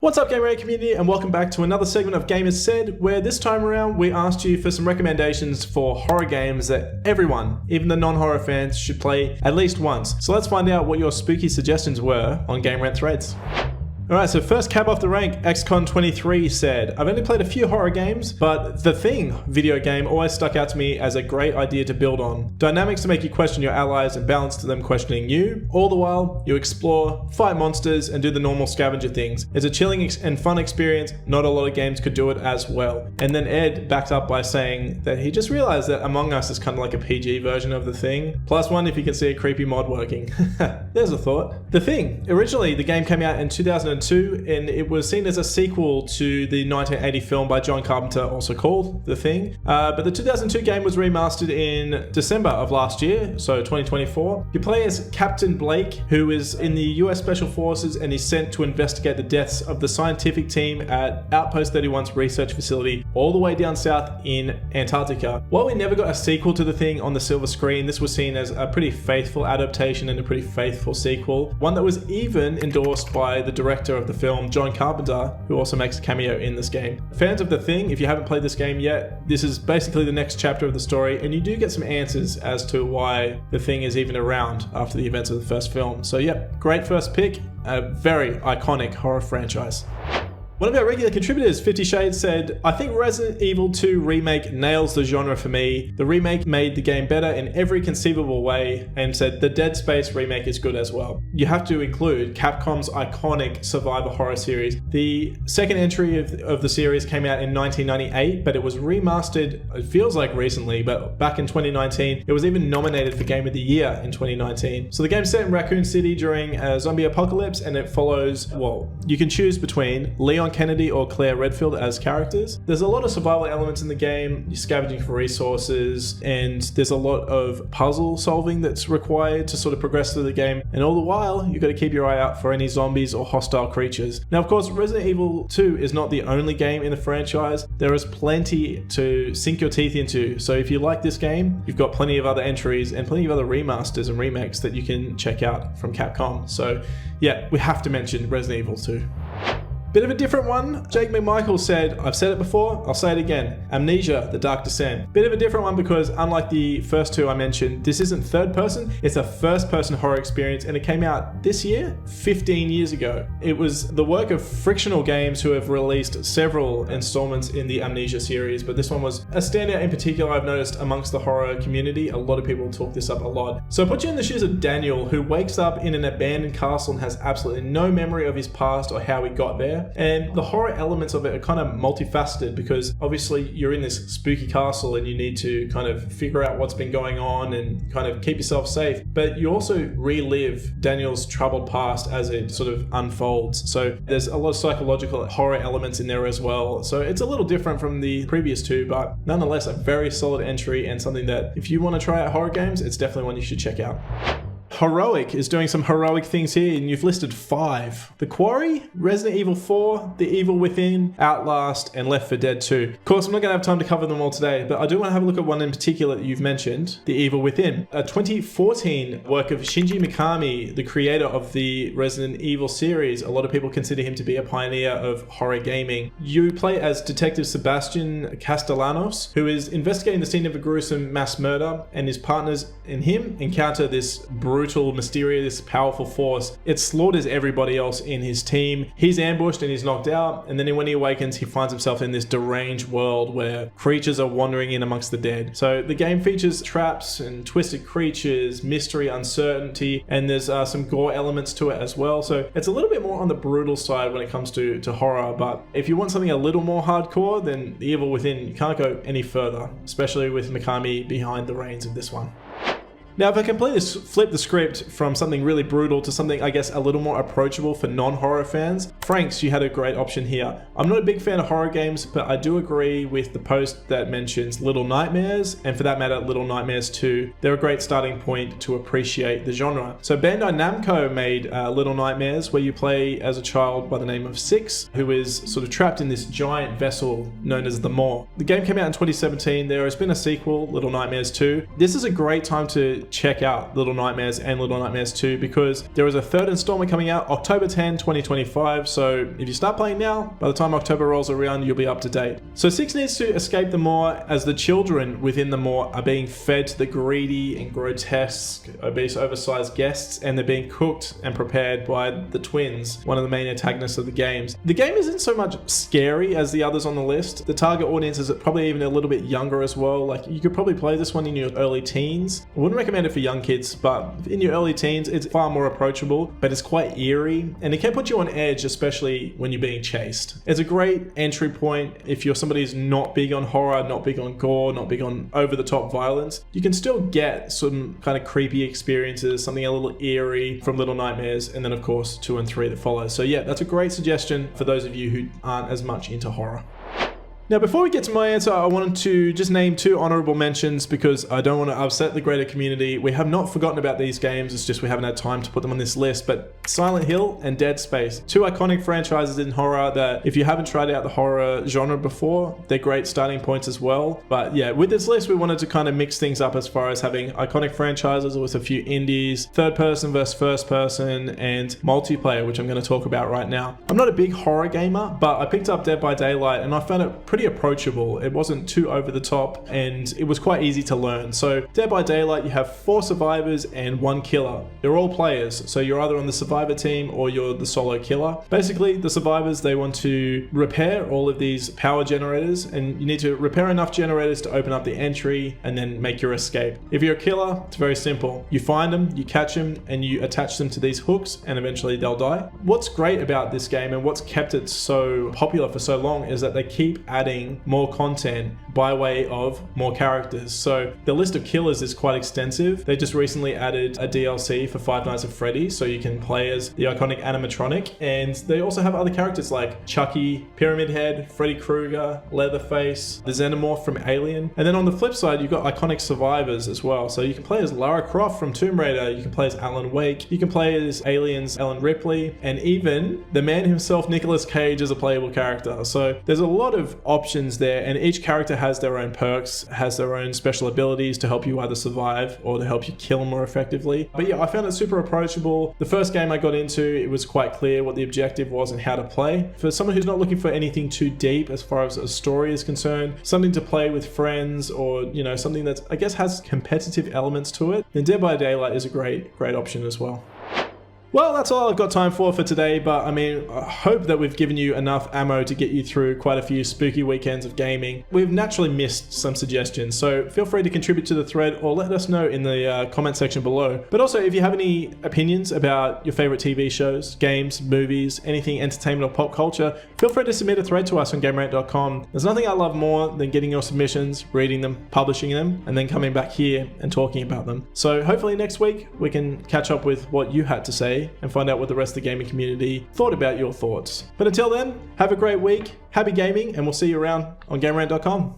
What's up, Game Radio community, and welcome back to another segment of Gamers Said, where this time around we asked you for some recommendations for horror games that everyone, even the non-horror fans, should play at least once. So let's find out what your spooky suggestions were on Game Rant Threads. Alright, so first cab off the rank, XCon23 said, I've only played a few horror games, but The Thing video game always stuck out to me as a great idea to build on. Dynamics to make you question your allies and balance to them questioning you. All the while, you explore, fight monsters, and do the normal scavenger things. It's a chilling and fun experience, not a lot of games could do it as well. And then Ed backed up by saying that he just realized that Among Us is kind of like a PG version of The Thing. +1 if you can see a creepy mod working. There's a thought. The Thing. Originally, the game came out in 2002, and it was seen as a sequel to the 1980 film by John Carpenter, also called The Thing. But the 2002 game was remastered in December of last year, so 2024. You play as Captain Blake, who is in the US Special Forces and is sent to investigate the deaths of the scientific team at Outpost 31's research facility all the way down south in Antarctica. While we never got a sequel to The Thing on the silver screen, this was seen as a pretty faithful adaptation and a pretty faithful sequel, one that was even endorsed by the director of the film, John Carpenter, who also makes a cameo in this game. Fans of The Thing, if you haven't played this game yet, this is basically the next chapter of the story, and you do get some answers as to why The Thing is even around after the events of the first film. So yep, great first pick, a very iconic horror franchise. One of our regular contributors, 50 Shades, said, I think Resident Evil 2 Remake nails the genre for me. The remake made the game better in every conceivable way, and said the Dead Space remake is good as well. You have to include Capcom's iconic survival horror series. The second entry of the series came out in 1998, but it was remastered, it feels like recently, but back in 2019. It was even nominated for Game of the Year in 2019. So the game's set in Raccoon City during a zombie apocalypse, and it follows, well, you can choose between Leon Kennedy or Claire Redfield as characters. There's a lot of survival elements in the game. You're scavenging for resources, and there's a lot of puzzle solving that's required to sort of progress through the game. And all the while, you've got to keep your eye out for any zombies or hostile creatures. Now, of course, Resident Evil 2 is not the only game in the franchise. There is plenty to sink your teeth into. So if you like this game, you've got plenty of other entries and plenty of other remasters and remakes that you can check out from Capcom. So yeah, we have to mention Resident Evil 2. Bit of a different one. Jake McMichael said, I've said it before, I'll say it again. Amnesia, The Dark Descent. Bit of a different one because unlike the first two I mentioned, this isn't third person, it's a first person horror experience, and it came out this year, 15 years ago. It was the work of Frictional Games, who have released several installments in the Amnesia series, but this one was a standout in particular I've noticed amongst the horror community. A lot of people talk this up a lot. So put you in the shoes of Daniel, who wakes up in an abandoned castle and has absolutely no memory of his past or how he got there. And the horror elements of it are kind of multifaceted because obviously you're in this spooky castle and you need to kind of figure out what's been going on and kind of keep yourself safe. But you also relive Daniel's troubled past as it sort of unfolds. So there's a lot of psychological horror elements in there as well. So it's a little different from the previous two, but nonetheless a very solid entry and something that if you want to try out horror games, it's definitely one you should check out. Heroic is doing some heroic things here, and you've listed 5. The Quarry, Resident Evil 4, The Evil Within, Outlast, and Left 4 Dead 2. Of course, I'm not going to have time to cover them all today, but I do want to have a look at one in particular that you've mentioned, The Evil Within. A 2014 work of Shinji Mikami, the creator of the Resident Evil series. A lot of people consider him to be a pioneer of horror gaming. You play as Detective Sebastian Castellanos, who is investigating the scene of a gruesome mass murder, and his partners and him encounter this brutal, mysterious, powerful force. It slaughters everybody else in his team. He's ambushed and he's knocked out, and then when he awakens, he finds himself in this deranged world where creatures are wandering in amongst the dead. So the game features traps and twisted creatures, mystery, uncertainty, and there's some gore elements to it as well. So it's a little bit more on the brutal side when it comes to horror, but if you want something a little more hardcore, then The Evil Within, you can't go any further, especially with Mikami behind the reins of this one. Now, if I completely flip the script from something really brutal to something, I guess, a little more approachable for non-horror fans, Franks, you had a great option here. I'm not a big fan of horror games, but I do agree with the post that mentions Little Nightmares, and for that matter, Little Nightmares 2. They're a great starting point to appreciate the genre. So Bandai Namco made Little Nightmares, where you play as a child by the name of Six, who is sort of trapped in this giant vessel known as the Maw. The game came out in 2017. There has been a sequel, Little Nightmares 2. This is a great time to check out Little Nightmares and Little Nightmares 2 because there is a third installment coming out October 10, 2025. So if you start playing now, by the time October rolls around, you'll be up to date. So 6 needs to escape the moor as the children within the moor are being fed to the greedy and grotesque, obese, oversized guests, and they're being cooked and prepared by the twins, one of the main antagonists of the games. The game isn't so much scary as the others on the list. The target audience is probably even a little bit younger as well. Like, you could probably play this one in your early teens. I wouldn't recommend it for young kids, but in your early teens, it's far more approachable, but it's quite eerie, and it can put you on edge, especially when you're being chased. It's a great entry point if you're somebody who's not big on horror, not big on gore, not big on over-the-top violence. You can still get some kind of creepy experiences, something a little eerie from Little Nightmares, and then of course 2 and 3 that follow. So yeah, that's a great suggestion for those of you who aren't as much into horror. Now, before we get to my answer, I wanted to just name 2 honorable mentions because I don't want to upset the greater community. We have not forgotten about these games, it's just we haven't had time to put them on this list, but Silent Hill and Dead Space, 2 iconic franchises in horror that if you haven't tried out the horror genre before, they're great starting points as well. But yeah, with this list, we wanted to kind of mix things up as far as having iconic franchises with a few indies, third person versus first person, and multiplayer, which I'm going to talk about right now. I'm not a big horror gamer, but I picked up Dead by Daylight and I found it pretty approachable. It wasn't too over the top and it was quite easy to learn. So Dead by Daylight, you have 4 survivors and 1 killer. They're all players, so you're either on the survivor team or you're the solo killer. Basically, the survivors, they want to repair all of these power generators, and you need to repair enough generators to open up the entry and then make your escape. If you're a killer, it's very simple. You find them, you catch them, and you attach them to these hooks, and eventually they'll die. What's great about this game and what's kept it so popular for so long is that they keep adding more content by way of more characters. So the list of killers is quite extensive. They just recently added a DLC for Five Nights at Freddy's, so you can play as the iconic animatronic, and they also have other characters like Chucky, Pyramid Head, Freddy Krueger, Leatherface, the Xenomorph from Alien. And then on the flip side, you've got iconic survivors as well. So you can play as Lara Croft from Tomb Raider, you can play as Alan Wake, you can play as Alien's Ellen Ripley, and even the man himself, Nicolas Cage, is a playable character. So there's a lot of options there, and each character has their own perks, has their own special abilities to help you either survive or to help you kill more effectively. But yeah, I found it super approachable. The first game I got into, it was quite clear what the objective was and how to play. For someone who's not looking for anything too deep as far as a story is concerned, something to play with friends, or you know, something that I guess has competitive elements to it, then Dead by Daylight is a great option as well. Well, that's all I've got time for today, but I mean, I hope that we've given you enough ammo to get you through quite a few spooky weekends of gaming. We've naturally missed some suggestions, so feel free to contribute to the thread or let us know in the comment section below. But also, if you have any opinions about your favorite TV shows, games, movies, anything entertainment or pop culture, feel free to submit a thread to us on GameRant.com. There's nothing I love more than getting your submissions, reading them, publishing them, and then coming back here and talking about them. So hopefully next week we can catch up with what you had to say and find out what the rest of the gaming community thought about your thoughts. But until then, have a great week, happy gaming, and we'll see you around on GameRant.com.